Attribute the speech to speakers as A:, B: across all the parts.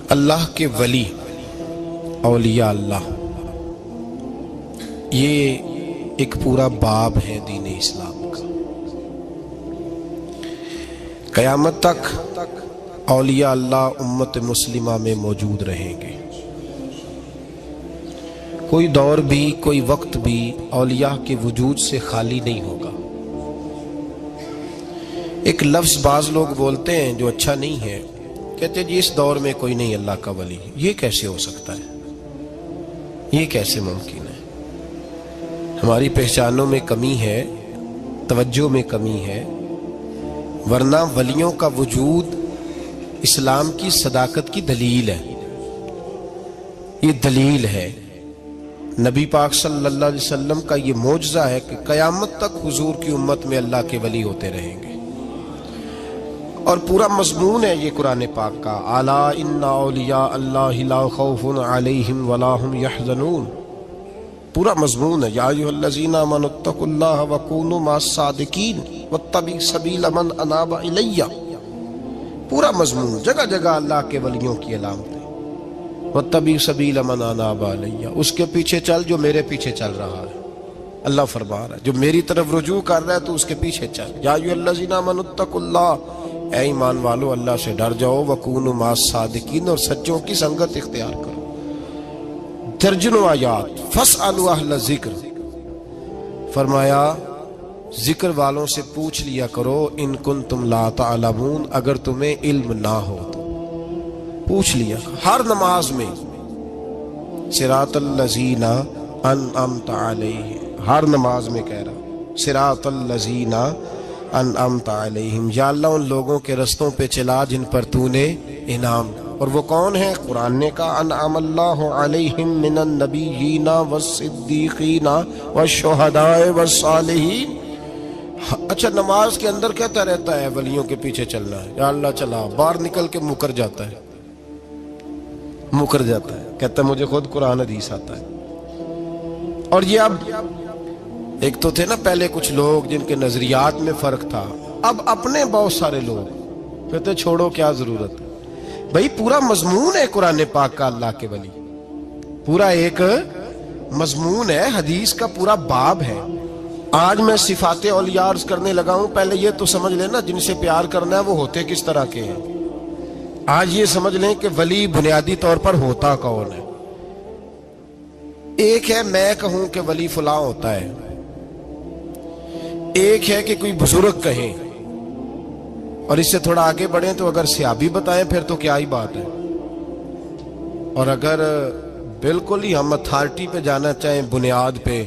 A: اللہ کے ولی اولیاء اللہ، یہ ایک پورا باب ہے دین اسلام کا۔ قیامت تک اولیاء اللہ امت مسلمہ میں موجود رہیں گے۔ کوئی دور بھی، کوئی وقت بھی اولیاء کے وجود سے خالی نہیں ہوگا۔ ایک لفظ بعض لوگ بولتے ہیں جو اچھا نہیں ہے، کہتے ہیں جی اس دور میں کوئی نہیں اللہ کا ولی۔ یہ کیسے ہو سکتا ہے؟ یہ کیسے ممکن ہے؟ ہماری پہچانوں میں کمی ہے، توجہ میں کمی ہے، ورنہ ولیوں کا وجود اسلام کی صداقت کی دلیل ہے۔ یہ دلیل ہے۔ نبی پاک صلی اللہ علیہ وسلم کا یہ معجزہ ہے کہ قیامت تک حضور کی امت میں اللہ کے ولی ہوتے رہیں گے، اور پورا مضمون ہے یہ قرآن پاک کا، الا ان اولیاء اللہ لا خوف علیہم ولا هم یحزنون۔ پورا مضمون ہے، یا ایھا الذین آمنوا اتقوا اللہ وکونوا مع الصادقین واتبعوا سبیل من اناب الی۔ پورا مضمون، جگہ جگہ اللہ کے ولیوں کی علامتیں، واتبعوا سبیل من اناب الی، اس کے پیچھے چل جو میرے پیچھے چل رہا ہے۔ اللہ فرما رہا ہے جو میری طرف رجوع کر رہا ہے تو اس کے پیچھے چل۔ یا ایھا الذین آمنوا اتقوا اللہ، اے ایمان والو اللہ سے ڈر جاؤ، وکونوا مع الصادقین، اور سچوں کی سنگت اختیار کرو۔ درجنوں آیات، فاسألوا اہل الذکر، فرمایا ذکر والوں سے پوچھ لیا کرو، ان کنتم لا تعلمون، اگر تمہیں علم نہ ہو تو پوچھ لیا۔ ہر نماز میں صراط الذین انعمت علیہم، ہر نماز میں کہہ رہا صراط الذین انعمت علیہم، یا اللہ ان لوگوں کے رستوں پہ چلا جن پر تو نے انعام۔ اور وہ کون ہے؟ قرآن نے کہا انعم اللہ علیہم من النبیین والصدیقین والشہداء والصالحین۔ اچھا، نماز کے اندر کہتا رہتا ہے ولیوں کے پیچھے چلنا ہے، یا اللہ چلا، باہر نکل کے مکر جاتا ہے، کہتا ہے مجھے خود قرآن حدیث آتا ہے۔ اور یہ اب ایک تو تھے نا پہلے کچھ لوگ جن کے نظریات میں فرق تھا، اب اپنے بہت سارے لوگ کہتے چھوڑو کیا ضرورت ہے۔ بھئی پورا مضمون ہے قرآن پاک کا اللہ کے ولی، پورا ایک مضمون ہے، حدیث کا پورا باب ہے۔ آج میں صفات اولیاء عرض کرنے لگا ہوں، پہلے یہ تو سمجھ لیں نا جن سے پیار کرنا ہے وہ ہوتے کس طرح کے ہیں۔ آج یہ سمجھ لیں کہ ولی بنیادی طور پر ہوتا کون ہے۔ ایک ہے میں کہوں کہ ولی فلاں ہوتا ہے، ایک ہے کہ کوئی بزرگ کہیں، اور اس سے تھوڑا آگے بڑھیں تو اگر صحابی بتائیں پھر تو کیا ہی بات ہے، اور اگر بالکل ہی ہم اتھارٹی پہ جانا چاہیں بنیاد پہ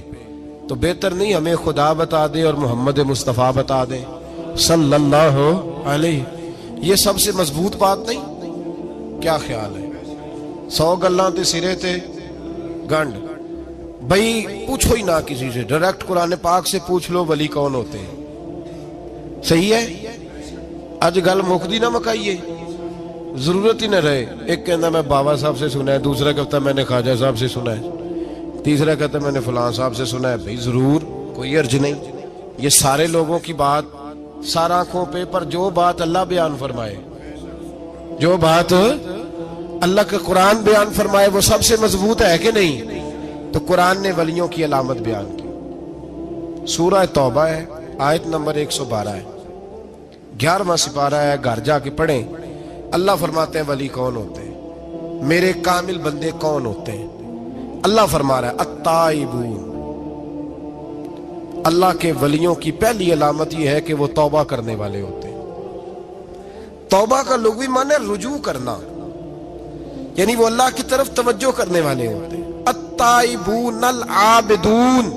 A: تو بہتر نہیں ہمیں خدا بتا دے اور محمد مصطفیٰ بتا دے صلی اللہ علیہ۔ یہ سب سے مضبوط بات نہیں؟ کیا خیال ہے؟ 100 گلاں تے سرے تے گنڈ۔ بھئی پوچھو ہی نہ کسی سے، ڈائریکٹ قرآن پاک سے پوچھ لو ولی کون ہوتے ہیں۔ صحیح ہے؟ اج گل مکدی نہ مکائیے، ضرورت ہی نہ رہے۔ ایک کہنا میں بابا صاحب سے سنا ہے، دوسرا کہتا میں نے خواجہ صاحب سے سنا ہے، تیسرا کہتا میں نے فلاں صاحب سے سنا ہے۔ بھئی ضرور، کوئی عرض نہیں۔ یہ سارے لوگوں کی بات سار آنکھوں پہ، پر جو بات اللہ بیان فرمائے، جو بات اللہ کے قرآن بیان فرمائے وہ سب سے مضبوط ہے کہ نہیں؟ تو قرآن نے ولیوں کی علامت بیان کی۔ سورہ توبہ ہے، آیت نمبر 112 ہے، 11واں سپارہ ہے، گھر جا کے پڑھیں۔ اللہ فرماتے ہیں ولی کون ہوتے ہیں، میرے کامل بندے کون ہوتے ہیں۔ اللہ فرما رہا ہے التائبون، اللہ کے ولیوں کی پہلی علامت یہ ہے کہ وہ توبہ کرنے والے ہوتے ہیں۔ توبہ کا لغوی معنی ہے رجوع کرنا، یعنی وہ اللہ کی طرف توجہ کرنے والے ہوتے ہیں۔ التائبون العابدون،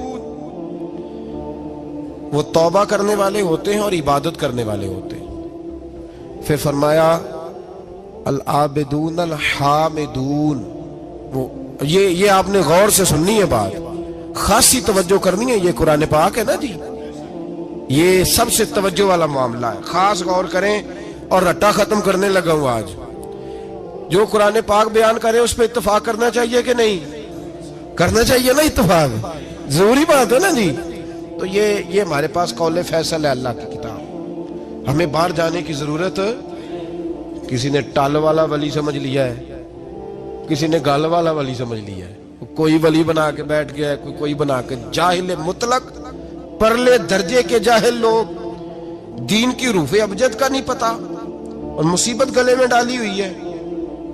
A: وہ توبہ کرنے والے ہوتے ہیں اور عبادت کرنے والے ہوتے ہیں۔ پھر فرمایا العابدون الحامدون، وہ یہ آپ نے غور سے سننی ہے بات، خاصی توجہ کرنی ہے۔ یہ قرآن پاک ہے نا جی، یہ سب سے توجہ والا معاملہ ہے، خاص غور کریں۔ اور رٹا ختم کرنے لگا ہوں آج، جو قرآن پاک بیان کرے اس پہ اتفاق کرنا چاہیے کہ نہیں؟ کرنا چاہیے نا اتفاق، ضروری بات ہے نا جی۔ تو یہ ہمارے پاس قول فیصل ہے اللہ کی کتاب، ہمیں باہر جانے کی ضرورت، کسی نے ٹال والا ولی سمجھ لیا ہے، کسی نے گال والا ولی سمجھ لیا ہے، کوئی ولی بنا کے بیٹھ گیا ہے، کوئی بنا کے۔ جاہل مطلق، پرلے درجے کے جاہل لوگ، دین کی روح ابجد کا نہیں پتا، اور مصیبت گلے میں ڈالی ہوئی ہے۔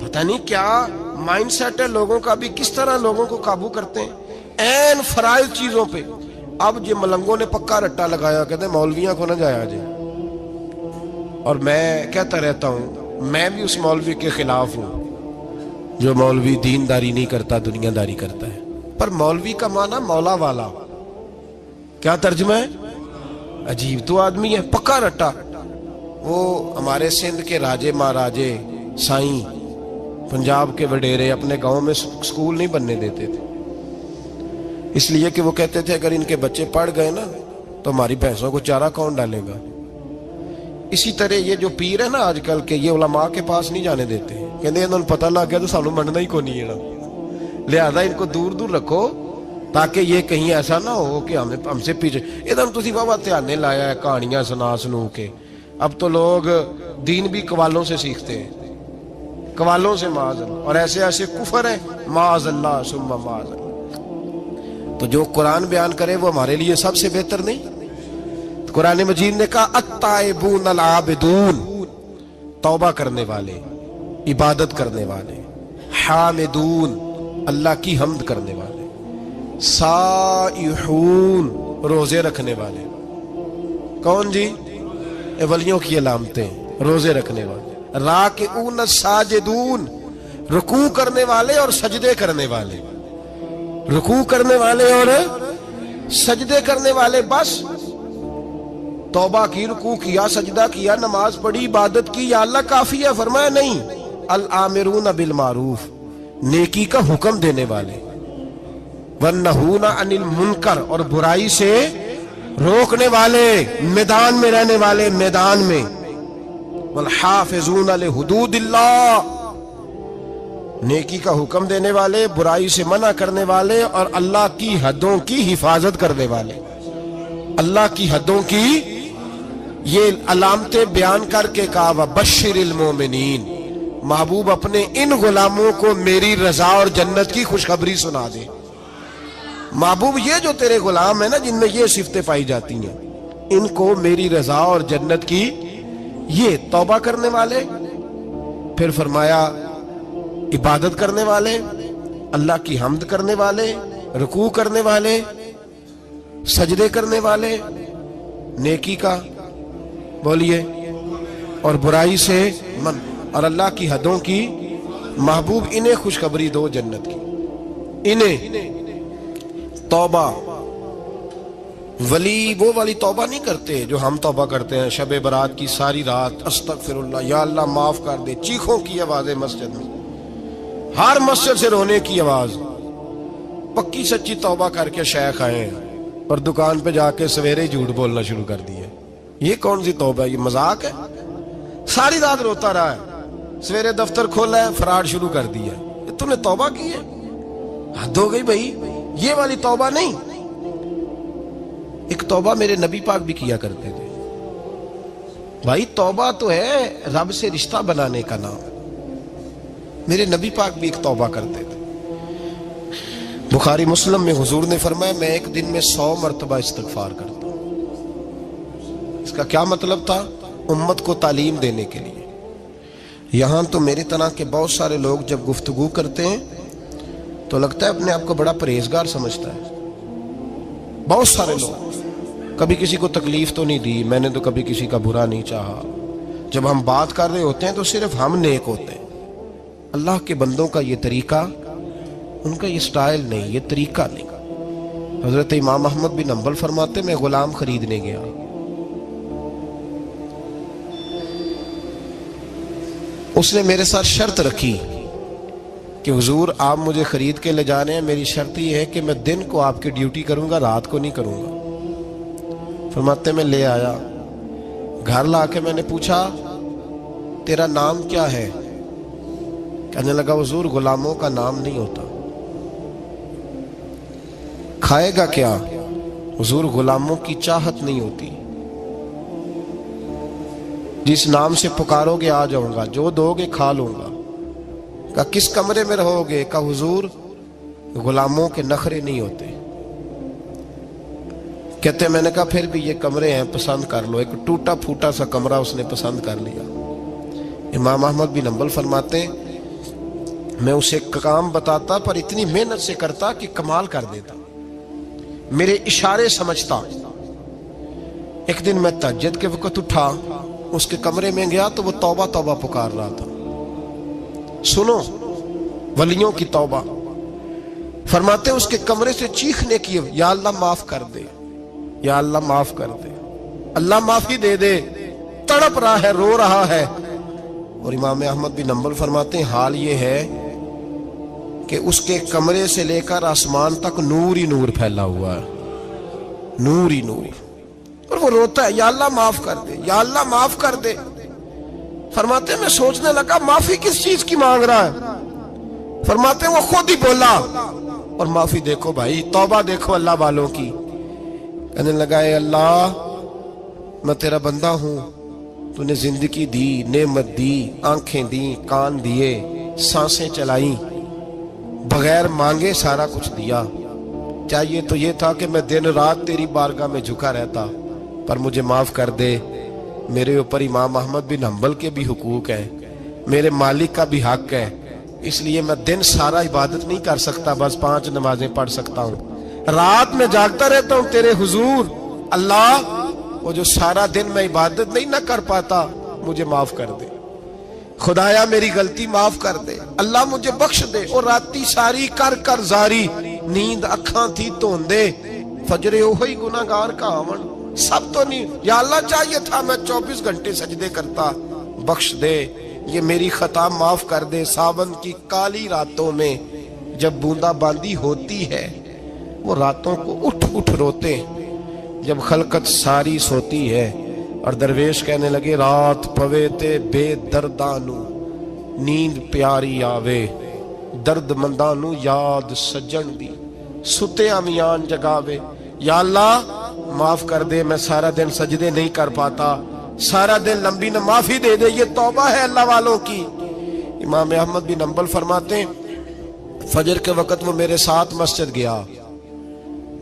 A: پتہ نہیں کیا مائنڈ سیٹ ہے لوگوں کا، بھی کس طرح لوگوں کو قابو کرتے ہیں این فرائض چیزوں پہ۔ اب یہ ملنگوں نے پکا رٹا لگایا، کہتے ہیں مولویاں کو نہ جایا جائے۔ اور میں کہتا رہتا ہوں، میں بھی اس مولوی کے خلاف ہوں جو مولوی دینداری نہیں کرتا، دنیا داری کرتا ہے۔ پر مولوی کا معنی مولا والا، کیا ترجمہ ہے؟ عجیب تو آدمی ہے، پکا رٹا۔ وہ ہمارے سندھ کے راجے مہاراجے سائیں، پنجاب کے وڈیرے اپنے گاؤں میں سکول نہیں بننے دیتے تھے، اس لیے کہ وہ کہتے تھے اگر ان کے بچے پڑھ گئے نا تو ہماری بھینسوں کو چارہ کون ڈالے گا۔ اسی طرح یہ جو پیر ہے نا آج کل کے، یہ علماء کے پاس نہیں جانے دیتے، کہتے ہیں انہوں نے پتہ لگ گیا تو سانوں مننا ہی کو نہیں ہے، لہذا ان کو دور دور رکھو تاکہ یہ کہیں ایسا نہ ہو کہ ہم سے پیچھے۔ ادھر تسی بابا تھیانے لایا ہے کہانیاں سنا سنو کے۔ اب تو لوگ دین بھی قوالوں سے سیکھتے ہیں، قوالوں سے معاذ اللہ، اور ایسے ایسے کفر ہے معاذ اللہ ثم معاذ اللہ۔ تو جو قرآن بیان کرے وہ ہمارے لیے سب سے بہتر نہیں؟ قرآن مجید نے کہا التائبون العابدون، توبہ کرنے والے، عبادت کرنے والے، حامدون، اللہ کی حمد کرنے والے، سائحون، روزے رکھنے والے۔ کون جی؟ اے ولیوں کی علامتیں، روزے رکھنے والے، راکعون ساجدون، رکوع کرنے والے اور سجدے کرنے والے، رکوع کرنے والے اور سجدے کرنے والے۔ بس توبہ کی، رکوع کیا، سجدہ کیا، نماز پڑھی، عبادت کی، یا اللہ کافی ہے؟ فرمایا نہیں، الآمرون بالمعروف، نیکی کا حکم دینے والے، والنہون عن المنکر، اور برائی سے روکنے والے، میدان میں رہنے والے، میدان میں، والحافظون لحدود اللہ، نیکی کا حکم دینے والے، برائی سے منع کرنے والے، اور اللہ کی حدوں کی حفاظت کرنے والے۔ اللہ کی حدوں کی یہ علامتیں بیان کر کے کہا وبشر المومنین، محبوب اپنے ان غلاموں کو میری رضا اور جنت کی خوشخبری سنا دے۔ محبوب یہ جو تیرے غلام ہیں نا جن میں یہ صفتیں پائی جاتی ہیں، ان کو میری رضا اور جنت کی، یہ توبہ کرنے والے، پھر فرمایا عبادت کرنے والے، اللہ کی حمد کرنے والے، رکوع کرنے والے، سجدے کرنے والے، نیکی کا بولیے اور برائی سے من، اور اللہ کی حدوں کی، محبوب انہیں خوشخبری دو جنت کی، انہیں توبہ۔ ولی وہ والی توبہ نہیں کرتے جو ہم توبہ کرتے ہیں، شب برات کی ساری رات استغفر اللہ، یا اللہ معاف کر دے، چیخوں کی آوازیں مسجد میں، ہر مسجد سے رونے کی آواز۔ پکی سچی توبہ کر کے شیخ آئے ہیں اور دکان پہ جا کے سویرے جھوٹ بولنا شروع کر دیا۔ یہ کون سی توبہ ہے؟ یہ مذاق ہے؟ ساری رات روتا رہا ہے، سویرے دفتر کھولا ہے، فراڈ شروع کر دیا۔ تم نے توبہ کی ہے؟ حد ہو گئی بھائی، یہ والی توبہ نہیں۔ ایک توبہ میرے نبی پاک بھی کیا کرتے تھے۔ بھائی توبہ تو ہے رب سے رشتہ بنانے کا نام، میرے نبی پاک بھی ایک توبہ کرتے تھے۔ بخاری مسلم میں حضور نے فرمایا میں ایک دن میں 100 مرتبہ استغفار کرتا ہوں۔ اس کا کیا مطلب تھا؟ امت کو تعلیم دینے کے لیے۔ یہاں تو میری طرح کے بہت سارے لوگ جب گفتگو کرتے ہیں تو لگتا ہے اپنے آپ کو بڑا پرہیزگار سمجھتا ہے۔ بہت سارے لوگ، کبھی کسی کو تکلیف تو نہیں دی، میں نے تو کبھی کسی کا برا نہیں چاہا، جب ہم بات کر رہے ہوتے ہیں تو صرف ہم نیک ہوتے ہیں۔ اللہ کے بندوں کا یہ طریقہ، ان کا یہ سٹائل نہیں، یہ طریقہ نہیں۔ حضرت امام احمد بن حنبل فرماتے میں غلام خریدنے گیا، اس نے میرے ساتھ شرط رکھی کہ حضور آپ مجھے خرید کے لے جانے ہیں، میری شرط یہ ہے کہ میں دن کو آپ کی ڈیوٹی کروں گا، رات کو نہیں کروں گا۔ فرماتے میں لے آیا، گھر لا کے میں نے پوچھا تیرا نام کیا ہے؟ کہنے لگا حضور غلاموں کا نام نہیں ہوتا۔ کھائے گا کیا؟ حضور غلاموں کی چاہت نہیں ہوتی، جس نام سے پکارو گے آ جاؤں گا، جو دو گے کھا لوں گا۔ کہا کس کمرے میں رہو گے؟ کہا حضور غلاموں کے نخرے نہیں ہوتے۔ کہتے میں نے کہا پھر بھی یہ کمرے ہیں پسند کر لو۔ ایک ٹوٹا پھوٹا سا کمرہ اس نے پسند کر لیا۔ امام احمد بن حنبل فرماتے ہیں میں اسے کام بتاتا پر اتنی محنت سے کرتا کہ کمال کر دیتا، میرے اشارے سمجھتا۔ ایک دن میں تہجد کے وقت اٹھا، اس کے کمرے میں گیا تو وہ توبہ توبہ پکار رہا تھا۔ سنو ولیوں کی توبہ، فرماتے اس کے کمرے سے چیخنے کی، یا اللہ معاف کر دے، یا اللہ معاف کر دے، اللہ معافی دے دے، تڑپ رہا ہے، رو رہا ہے۔ اور امام احمد بن حنبل فرماتے ہیں حال یہ ہے کہ اس کے کمرے سے لے کر آسمان تک نور ہی نور پھیلا ہوا ہے، نور ہی نور، اور وہ روتا ہے یا اللہ معاف کر دے، یا اللہ معاف کر دے۔ فرماتے ہیں میں سوچنے لگا معافی کس چیز کی مانگ رہا ہے؟ فرماتے ہیں وہ خود ہی بولا، اور معافی دیکھو بھائی، توبہ دیکھو اللہ والوں کی۔ کہنے لگا اے اللہ میں تیرا بندہ ہوں، تو نے زندگی دی، نعمت دی، آنکھیں دی، کان دیے، سانسیں چلائیں، بغیر مانگے سارا کچھ دیا۔ چاہیے تو یہ تھا کہ میں دن رات تیری بارگاہ میں جھکا رہتا، پر مجھے معاف کر دے۔ میرے اوپر امام احمد بن حنبل کے بھی حقوق ہیں، میرے مالک کا بھی حق ہے، اس لیے میں دن سارا عبادت نہیں کر سکتا، بس 5 نمازیں پڑھ سکتا ہوں، رات میں جاگتا رہتا ہوں تیرے حضور۔ اللہ وہ جو سارا دن میں عبادت نہیں نہ کر پاتا مجھے معاف کر دے، خدایا میری غلطی معاف کر دے، اللہ مجھے بخش دے۔ اور راتی ساری کر کر زاری، نیند اکھاں تھی توندے، فجر اوہی گناہگار کا آون، سب تو نہیں، یا اللہ چاہیے تھا میں 24 گھنٹے سجدے کرتا، بخش دے، یہ میری خطا معاف کر دے۔ ساون کی کالی راتوں میں جب بوندا باندی ہوتی ہے، وہ راتوں کو اٹھ اٹھ روتے، جب خلقت ساری سوتی ہے۔ اور درویش کہنے لگے رات پوے تے بے دردانو، نیند پیاری آوے، درد مندانو یاد سجن دی، ستے امیان جگاوے۔ یا اللہ معاف کر دے، میں سارا دن سجدے نہیں کر پاتا، سارا دن لمبی نہ، معافی دے دے، یہ توبہ ہے اللہ والوں کی۔ امام احمد بن حنبل فرماتے ہیں فجر کے وقت وہ میرے ساتھ مسجد گیا،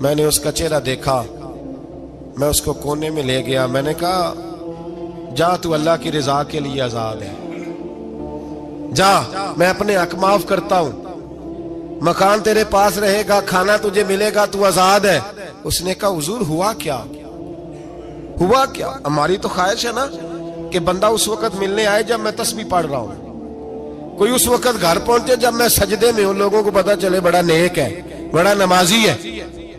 A: میں نے اس کا چہرہ دیکھا، میں اس کو کونے میں لے گیا، میں نے کہا جا تو اللہ کی رضا کے لیے آزاد ہے، جا میں اپنے حق معاف کرتا ہوں، مکان تیرے پاس رہے گا، کھانا تجھے ملے گا، تو آزاد ہے۔ اس نے کہا حضور ہوا کیا؟ ہوا کیا؟ ہماری تو خواہش ہے نا کہ بندہ اس وقت ملنے آئے جب میں تسبیح پڑھ رہا ہوں، کوئی اس وقت گھر پہنچے جب میں سجدے میں ہوں، لوگوں کو پتا چلے بڑا نیک ہے، بڑا نمازی ہے۔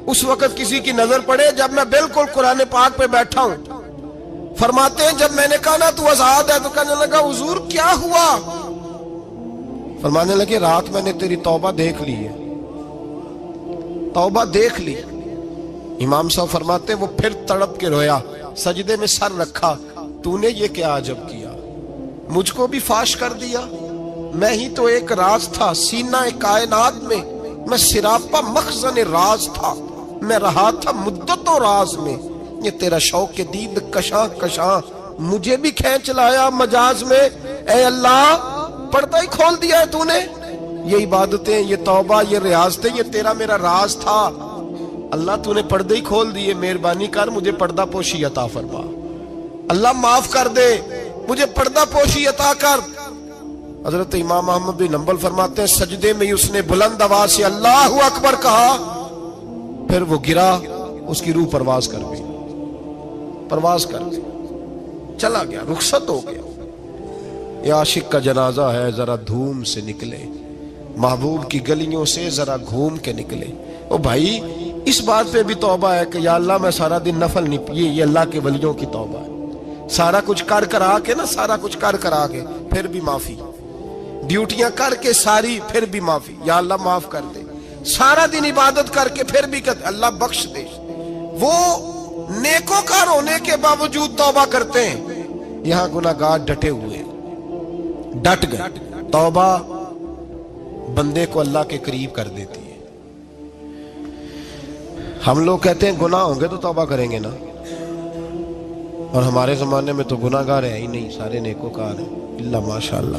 A: اس وقت کسی کی نظر پڑے جب میں بالکل قرآن پاک پہ بیٹھا ہوں۔ فرماتے ہیں جب میں نے کہا نا تو آزاد ہے، تو کہنے لگا حضور کیا ہوا؟ فرمانے لگے رات میں نے تیری توبہ دیکھ لی ہے، توبہ دیکھ لی۔ امام صاحب فرماتے ہیں وہ پھر تڑپ کے رویا، سجدے میں سر رکھا، تو نے یہ کیا عجب کیا، مجھ کو بھی فاش کر دیا، میں ہی تو ایک راز تھا سینہ کائنات میں، میں سراپا مخزن راز تھا، میں رہا تھا مدتوں راز میں، یہ تیرا شوق کے دید کشاں کشاں مجھے بھی کھینچ لایا مجاز میں۔ اے اللہ پردہ ہی کھول دیا ہے تو نے، یہ عبادتیں، یہ توبہ، یہ ریاضتیں، یہ تیرا میرا راز تھا، اللہ تو نے پردے ہی کھول دیے، مہربانی کر مجھے پردہ پوشی عطا فرما، اللہ معاف کر دے، مجھے پردہ پوشی عطا کر۔ حضرت امام احمد بن حنبل فرماتے ہیں سجدے میں اس نے بلند آواز سے اللہ اکبر کہا، پھر وہ گرا، اس کی روح پرواز کر گئی، پرواز کر گئی، چلا گیا، رخصت ہو گیا۔ یہ عاشق کا جنازہ ہے، ذرا دھوم سے نکلے، محبوب کی گلیوں سے ذرا گھوم کے نکلے۔ او بھائی اس بات پہ بھی توبہ ہے کہ یا اللہ میں سارا دن نفل نہیں، یہ اللہ کے ولیوں کی توبہ ہے، سارا کچھ کر کر آ کے نا، سارا کچھ کر کر آ کے پھر بھی معافی، ڈیوٹیاں کر کے ساری پھر بھی معافی، یا اللہ معاف کر دے، سارا دن عبادت کر کے پھر بھی کہتے اللہ بخش دے۔ وہ نیکوکار ہونے کے باوجود توبہ کرتے ہیں، یہاں گناہگار ڈٹے ہوئے، ڈٹ گئے۔ توبہ بندے کو اللہ کے قریب کر دیتی ہے۔ ہم لوگ کہتے ہیں گناہ ہوں گے تو توبہ کریں گے نا، اور ہمارے زمانے میں تو گناہگار ہے ہی نہیں، سارے نیکوکار ہیں، اللہ ماشاءاللہ۔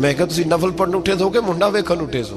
A: ਮੈਂ ਕਿਹਾ ਤੁਸੀਂ ਨਫਲ ਪੜਨ ਉੱਠੇ ਸੋ ਕਿ ਮੁੰਡਾ ਵੇਖਣ ਉੱਠੇ ਸੋ?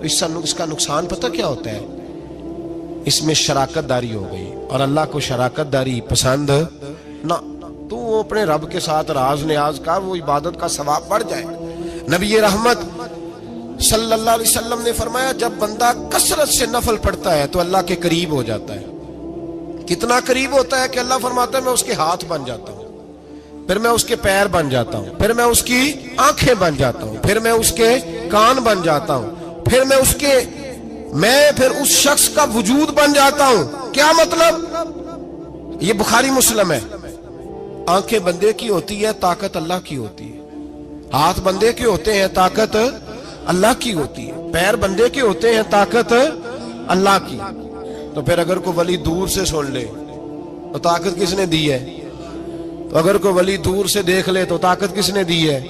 A: تو اس کا نقصان پتہ کیا ہوتا ہے؟ اس میں شراکت داری ہو گئی، اور اللہ کو شراکت داری پسند نہ۔ تو وہ اپنے رب کے ساتھ راز نیاز کا، وہ عبادت کا ثواب بڑھ جائے۔ نبی رحمت صلی اللہ علیہ وسلم نے فرمایا جب بندہ کثرت سے نفل پڑھتا ہے تو اللہ کے قریب ہو جاتا ہے۔ کتنا قریب ہوتا ہے کہ اللہ فرماتا ہے میں اس کے ہاتھ بن جاتا ہوں، پھر میں اس کے پیر بن جاتا ہوں، پھر میں اس کی آنکھیں بن جاتا ہوں، پھر میں اس کے کان بن جاتا ہوں، پھر پھر اس شخص کا وجود بن جاتا ہوں۔ کیا مطلب؟ یہ بخاری مسلم ہے۔ آنکھیں بندے کی ہوتی ہے، طاقت اللہ کی ہوتی ہے۔ ہاتھ بندے کے ہوتے ہیں، طاقت اللہ کی ہوتی ہے۔ پیر بندے کے ہوتے ہیں، طاقت اللہ کی۔ تو پھر اگر کوئی ولی دور سے سن لے تو طاقت کس نے دی ہے؟ تو اگر کوئی ولی دور سے دیکھ لے تو طاقت کس نے دی ہے؟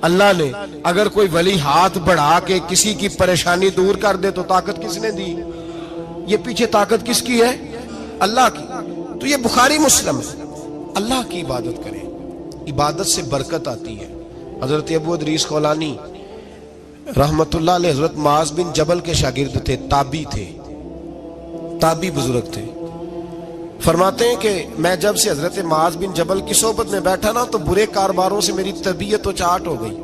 A: اللہ نے۔ اگر کوئی ولی ہاتھ بڑھا کے کسی کی پریشانی دور کر دے تو طاقت کس نے دی؟ یہ پیچھے طاقت کس کی ہے؟ اللہ کی۔ تو یہ بخاری مسلم ہے۔ اللہ کی عبادت کریں، عبادت سے برکت آتی ہے۔ حضرت ابو ادریس خولانی رحمت اللہ علیہ حضرت معاذ بن جبل کے شاگرد تھے، تابعی بزرگ تھے۔ فرماتے ہیں کہ میں جب سے حضرت معاذ بن جبل کی صحبت میں بیٹھا نا تو برے کاروباروں سے میری طبیعت و چاٹ ہو گئی۔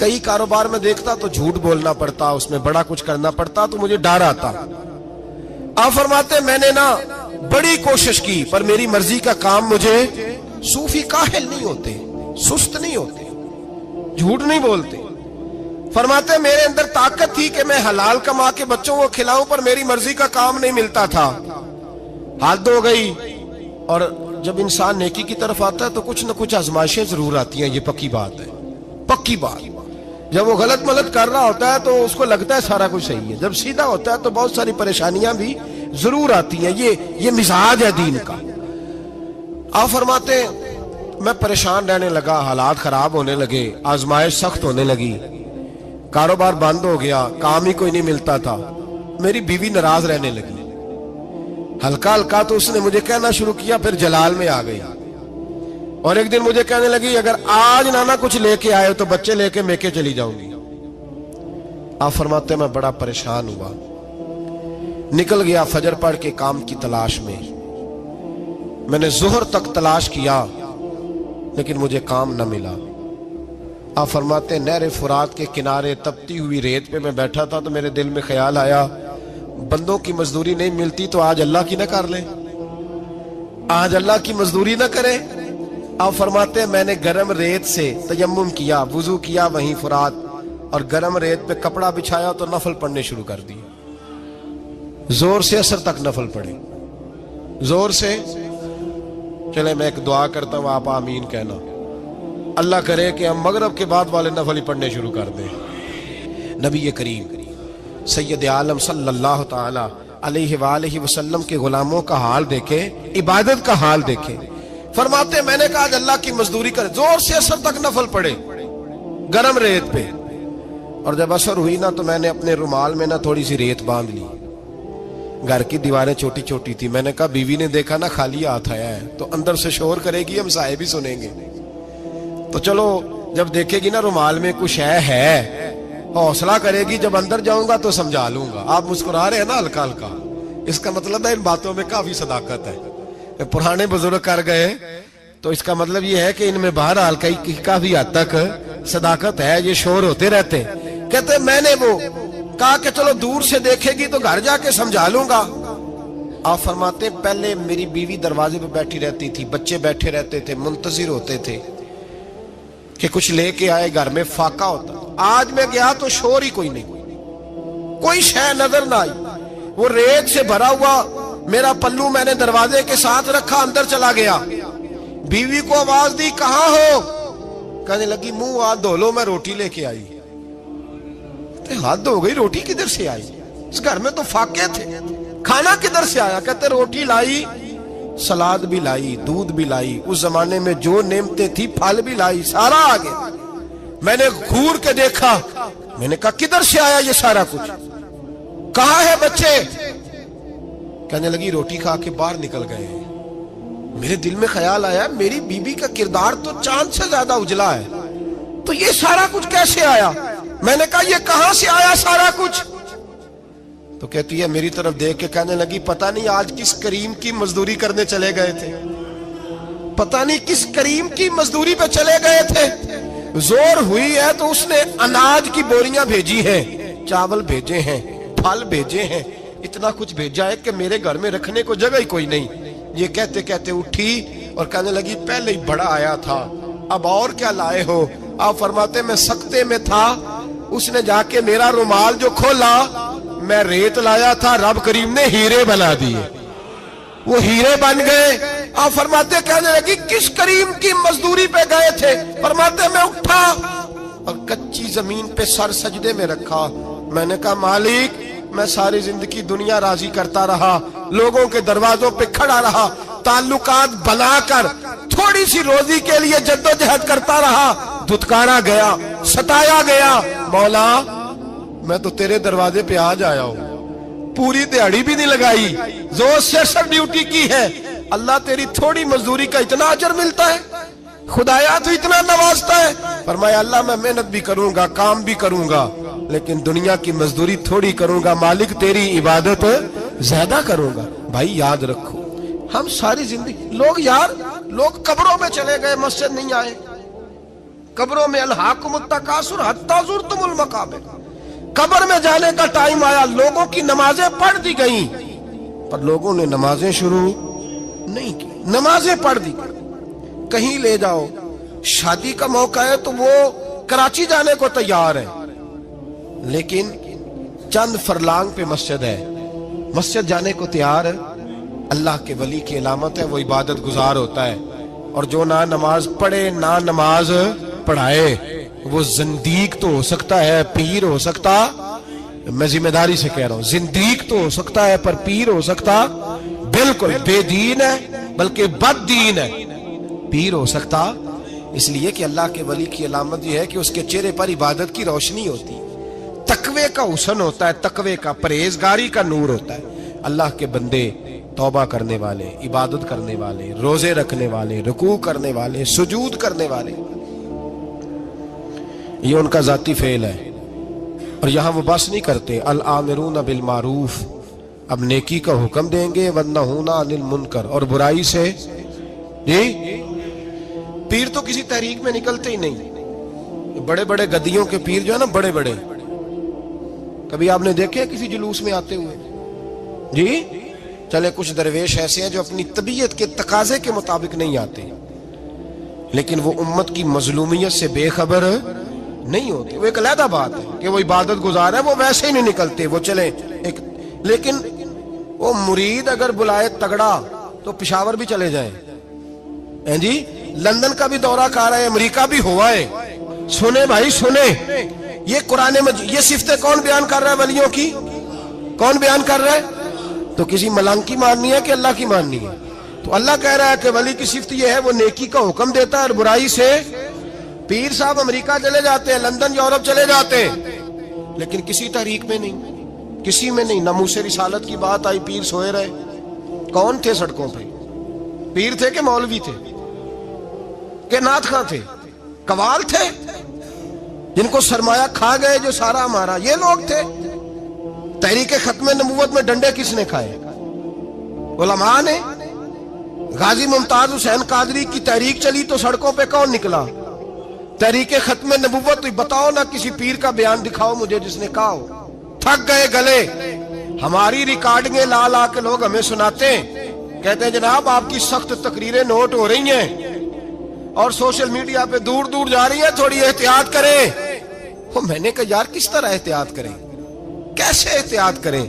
A: کئی کاروبار میں دیکھتا تو جھوٹ بولنا پڑتا، اس میں بڑا کچھ کرنا پڑتا، تو مجھے ڈر آتا۔ آپ فرماتے ہیں میں نے نا بڑی کوشش کی پر میری مرضی کا کام مجھے، صوفی کاہل نہیں ہوتے، سست نہیں ہوتے، جھوٹ نہیں بولتے۔ فرماتے ہیں میرے اندر طاقت تھی کہ میں حلال کما کے بچوں کو کھلاؤں، پر میری مرضی کا کام نہیں ملتا تھا۔ حد ہو گئی۔ اور جب انسان نیکی کی طرف آتا ہے تو کچھ نہ کچھ آزمائشیں ضرور آتی ہیں، یہ پکی بات ہے، پکی بات۔ جب وہ غلط ملت کر رہا ہوتا ہے تو اس کو لگتا ہے سارا کچھ صحیح ہے، جب سیدھا ہوتا ہے تو بہت ساری پریشانیاں بھی ضرور آتی ہیں۔ یہ مزاج ہے دین کا۔ آپ فرماتے ہیں میں پریشان رہنے لگا، حالات خراب ہونے لگے، آزمائش سخت ہونے لگی، کاروبار بند ہو گیا، کام ہی کوئی نہیں ملتا تھا۔ میری بیوی ناراض رہنے لگی، ہلکا ہلکا تو اس نے مجھے کہنا شروع کیا، پھر جلال میں آ گئی، اور ایک دن مجھے کہنے لگی اگر آج نانا کچھ لے کے آئے تو بچے لے کے میکے چلی جاؤں گی۔ آپ فرماتے ہیں میں بڑا پریشان ہوا، نکل گیا فجر پڑھ کے کام کی تلاش میں۔ میں نے ظہر تک تلاش کیا لیکن مجھے کام نہ ملا۔ آپ فرماتے ہیں نہر فرات کے کنارے تپتی ہوئی ریت پہ میں بیٹھا تھا تو میرے دل میں خیال آیا بندوں کی مزدوری نہیں ملتی تو آج اللہ کی نہ کر لیں، آج اللہ کی مزدوری نہ کریں۔ آپ فرماتے ہیں میں نے گرم ریت سے تیمم کیا، وضو کیا وہیں فرات، اور گرم ریت پہ کپڑا بچھایا تو نفل پڑھنے شروع کر دی، زور سے اثر تک نفل پڑھے، زور سے۔ چلے میں ایک دعا کرتا ہوں، آپ آمین کہنا۔ اللہ کرے کہ ہم مغرب کے بعد والے نفل ہی پڑھنے شروع کر دیں۔ نبی کریم سید عالم صلی اللہ تعالی علیہ وآلہ وسلم کے غلاموں کا حال دیکھے، عبادت کا حال دیکھے۔ فرماتے ہیں میں نے کہا اللہ کی مزدوری کرے، زور سے اثر تک نفل پڑھے گرم ریت پہ، اور جب اثر ہوئی نا تو میں نے اپنے رومال میں نا تھوڑی سی ریت باندھ لی۔ گھر کی دیواریں چھوٹی چھوٹی تھی، میں نے کہا بیوی نے دیکھا نا خالی ہاتھ آیا ہے تو اندر سے شور کرے گی، ہم صاحب بھی سنیں گے، تو چلو جب دیکھے گی نا رومال میں کچھ ہے حوصلہ کرے گی، جب اندر جاؤں گا تو سمجھا لوں گا۔ آپ مسکرا رہے ہیں نا ہلکا ہلکا، اس کا مطلب ہے ان باتوں میں کافی صداقت ہے۔ پرانے بزرگ کر گئے تو اس کا مطلب یہ ہے کہ ان میں بہرحال کافی حد تک صداقت ہے، یہ شور ہوتے رہتے۔ کہتے میں نے وہ کہا کہ چلو دور سے دیکھے گی تو گھر جا کے سمجھا لوں گا۔ آپ فرماتے پہلے میری بیوی دروازے پہ بیٹھی رہتی تھی، بچے بیٹھے رہتے تھے، منتظر ہوتے تھے کہ کچھ لے کے آئے، گھر میں فاقہ ہوتا۔ آج میں گیا تو شور ہی کوئی نہیں، کوئی شے نظر نہ آئی، وہ ریت سے بھرا ہوا میرا پلو میں نے دروازے کے ساتھ رکھا، اندر چلا گیا، بیوی کو آواز دی کہاں ہو؟ کہنے لگی منہ ہاتھ دھو لو، میں روٹی لے کے آئی۔ حد ہو گئی، روٹی کدھر سے آئی؟ اس گھر میں تو فاقے تھے، کھانا کدھر سے آیا؟ کہتے روٹی لائی، سلاد بھی لائی، دودھ بھی لائی، اس زمانے میں جو نعمتیں تھی پھل بھی لائی، سارا آ گیا۔ میں نے گھور کے دیکھا، میں نے کہا کدھر سے آیا یہ سارا کچھ؟ کہاں ہے بچے؟ کہنے لگی روٹی کھا کے باہر نکل گئے۔ میرے دل میں خیال آیا میری بیوی کا کردار تو چاند سے زیادہ اجلا ہے، تو یہ سارا کچھ کیسے آیا؟ میں نے کہا یہ کہاں سے آیا سارا کچھ؟ تو کہتی ہے میری طرف دیکھ کے کہنے لگی پتہ نہیں آج کس کریم کی مزدوری کرنے چلے گئے تھے، پتہ نہیں کس کریم کی مزدوری پہ چلے گئے تھے، زور ہوئی ہے تو اس نے اناج کی بوریاں بھیجی ہیں، چاول بھیجے ہیں، پھل بھیجے ہیں، اتنا کچھ بھیجا ہے کہ میرے گھر میں رکھنے کو جگہ ہی کوئی نہیں۔ یہ کہتے کہتے اٹھی اور کہنے لگی پہلے ہی بڑا آیا تھا، اب اور کیا لائے ہو؟ آپ فرماتے میں سکتے میں تھا، اس نے جا کے میرا رومال جو کھولا، میں ریت لایا تھا، رب کریم نے ہیرے بنا دیے، وہ ہیرے بن گئے۔ آپ فرماتے کہنے لگی کس کریم کی مزدوری پہ گئے تھے؟ فرماتے میں اٹھا اور کچی زمین پہ سر سجدے میں رکھا، میں نے کہا مالک میں ساری زندگی دنیا راضی کرتا رہا، لوگوں کے دروازوں پہ کھڑا رہا، تعلقات بنا کر تھوڑی سی روزی کے لیے جدوجہد کرتا رہا، دھتکارا گیا، ستایا گیا، مولا میں تو تیرے دروازے پہ آج آیا ہوں، پوری دیہڑی بھی نہیں لگائی، زور سے سر ڈیوٹی کی ہے، اللہ تیری تھوڑی مزدوری کا اتنا اجر ملتا ہے، خدایا تو اتنا نوازتا ہے۔ فرمایا اللہ میں محنت بھی کروں گا، کام بھی کروں گا، لیکن دنیا کی مزدوری تھوڑی کروں گا، مالک تیری عبادت زیادہ کروں گا۔ بھائی یاد رکھو ہم ساری زندگی لوگ قبروں میں چلے گئے، مسجد نہیں آئے، قبروں میں الہاکم التکاثر حتی زرتم المقابر، قبر میں جانے کا ٹائم آیا، لوگوں کی نمازیں پڑھ دی گئیں پر لوگوں نے نمازیں شروع نہیں کی، نمازیں پڑھ دی گئیں۔ کہیں لے جاؤ، شادی کا موقع ہے تو وہ کراچی جانے کو تیار ہے، لیکن چند فرلانگ پہ مسجد ہے، مسجد جانے کو تیار ہے۔ اللہ کے ولی کی علامت ہے وہ عبادت گزار ہوتا ہے، اور جو نہ نماز پڑھے نہ نماز پڑھائے وہ زندیق تو ہو سکتا ہے، پیر ہو سکتا، میں ذمہ داری سے کہہ رہا ہوں، زندیق تو ہو سکتا ہے پر پیر ہو سکتا بالکل بے دین ہے، بلکہ بد دین ہے، پیر ہو سکتا۔ اس لیے کہ اللہ کے ولی کی علامت یہ ہے کہ اس کے چہرے پر عبادت کی روشنی ہوتی، تقوی کا حسن ہوتا ہے، تقوی کا، پرہیزگاری کا نور ہوتا ہے۔ اللہ کے بندے توبہ کرنے والے، عبادت کرنے والے، روزے رکھنے والے، رکوع کرنے والے، سجود کرنے والے، یہ ان کا ذاتی فعل ہے۔ اور یہاں وہ بس نہیں کرتے، الآمرون بالمعروف، اب نیکی کا حکم دیں گے، والنہون عن المنکر، اور برائی سے۔ جی پیر تو کسی تحریک میں نکلتے ہی نہیں، بڑے بڑے گدیوں کے پیر جو ہے نا، بڑے بڑے، کبھی آپ نے دیکھے کسی جلوس میں آتے ہوئے؟ جی چلے کچھ درویش ایسے ہیں جو اپنی طبیعت کے تقاضے کے مطابق نہیں آتے، لیکن وہ امت کی مظلومیت سے بے خبر نہیں ہوتے، وہ ایک علیحدہ بات ہے کہ وہ عبادت گزار ہے، وہ ویسے ہی نہیں نکلتے، وہ چلے ایک، لیکن وہ مرید اگر بلائے تگڑا تو پشاور بھی چلے جائیں، جی لندن کا بھی دورہ کر رہے ہیں، امریکہ بھی ہوا ہے، سنیں بھائی سنیں، یہ قرآن مجید، یہ صفتیں کون بیان کر رہا ہے ولیوں کی؟ کون بیان کر رہا ہے؟ تو کسی ملنگ کی ماننی ہے کہ اللہ کی ماننی ہے؟ تو اللہ کہہ رہا ہے کہ ولی کی صفت یہ ہے وہ نیکی کا حکم دیتا ہے اور برائی سے۔ پیر صاحب امریکہ چلے جاتے ہیں، لندن یورپ چلے جاتے ہیں، لیکن کسی تحریک میں نہیں، کسی میں نہیں۔ ناموس رسالت کی بات آئی، پیر سوئے رہے، کون تھے سڑکوں پہ؟ پیر تھے کہ مولوی تھے کہ نعت خواں تھے؟ قوال تھے جن کو سرمایہ کھا گئے جو سارا ہمارا، یہ لوگ تھے؟ تحریک ختم نبوت میں ڈنڈے کس نے کھائے؟ علماء نے۔ غازی ممتاز حسین قادری کی تحریک چلی تو سڑکوں پہ کون نکلا؟ تحریک ختم نبوت۔ بتاؤ نا کسی پیر کا بیان دکھاؤ مجھے جس نے کہا ہو۔ تھک گئے گلے، ہماری ریکارڈنگیں لا لا کے لوگ ہمیں سناتے ہیں، کہتے ہیں جناب آپ کی سخت تقریریں نوٹ ہو رہی ہیں اور سوشل میڈیا پہ دور دور جا رہی ہیں، تھوڑی احتیاط کریں۔ میں نے کہا یار کس طرح احتیاط کریں، کیسے احتیاط کریں؟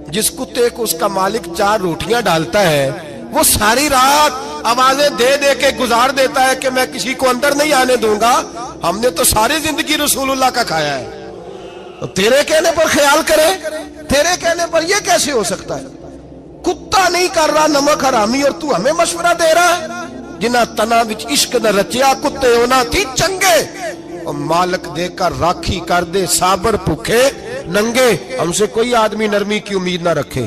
A: جس کتے کو اس کا مالک 4 روٹیاں ڈالتا ہے وہ ساری رات آوازیں دے دے کے گزار دیتا ہے کہ میں کسی کو اندر نہیں آنے دوں گا، ہم نے تو ساری زندگی رسول اللہ کا کھایا ہے، تو تیرے کہنے پر خیال کرے، تیرے کہنے پر یہ کیسے ہو سکتا ہے؟ کتا نہیں کر رہا نمک حرامی اور تو ہمیں مشورہ دے رہا ہے؟ جنہ تنا وچ عشق نہ رچیا کتے ہونا تھی چنگے، اور مالک دے کر راکھی کر دے صابر بھوکے ننگے۔ ہم سے کوئی آدمی نرمی کی امید نہ رکھے،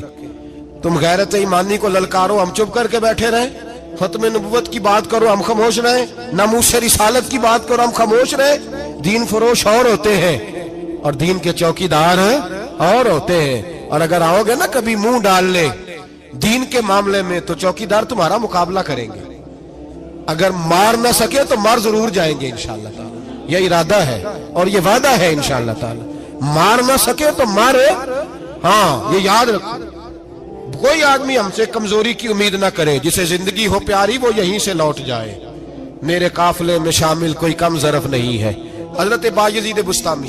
A: تم غیرت ایمانی کو للکارو، ہم چپ کر کے بیٹھے رہیں، ختم نبوت کی بات کرو ہم خاموش رہیں، ناموس رسالت کی بات کرو ہم خاموش رہیں۔ دین فروش اور ہوتے ہیں اور دین کے چوکیدار اور ہوتے ہیں۔ اور اگر آؤ گے نا کبھی منہ ڈال لے دین کے معاملے میں تو چوکیدار تمہارا مقابلہ کریں گے. اگر مار نہ سکے تو مار ضرور جائیں گے انشاءاللہ تعالی. یہ ارادہ ہے اور یہ وعدہ ہے انشاءاللہ تعالی. مار نہ سکے تو مارے. ہاں یہ یاد رکھو. کوئی آدمی ہم سے کمزوری کی امید نہ کرے. جسے زندگی ہو پیاری وہ یہیں سے لوٹ جائے. میرے قافلے میں شامل کوئی کم ظرف نہیں ہے. حضرت بایزید بستامی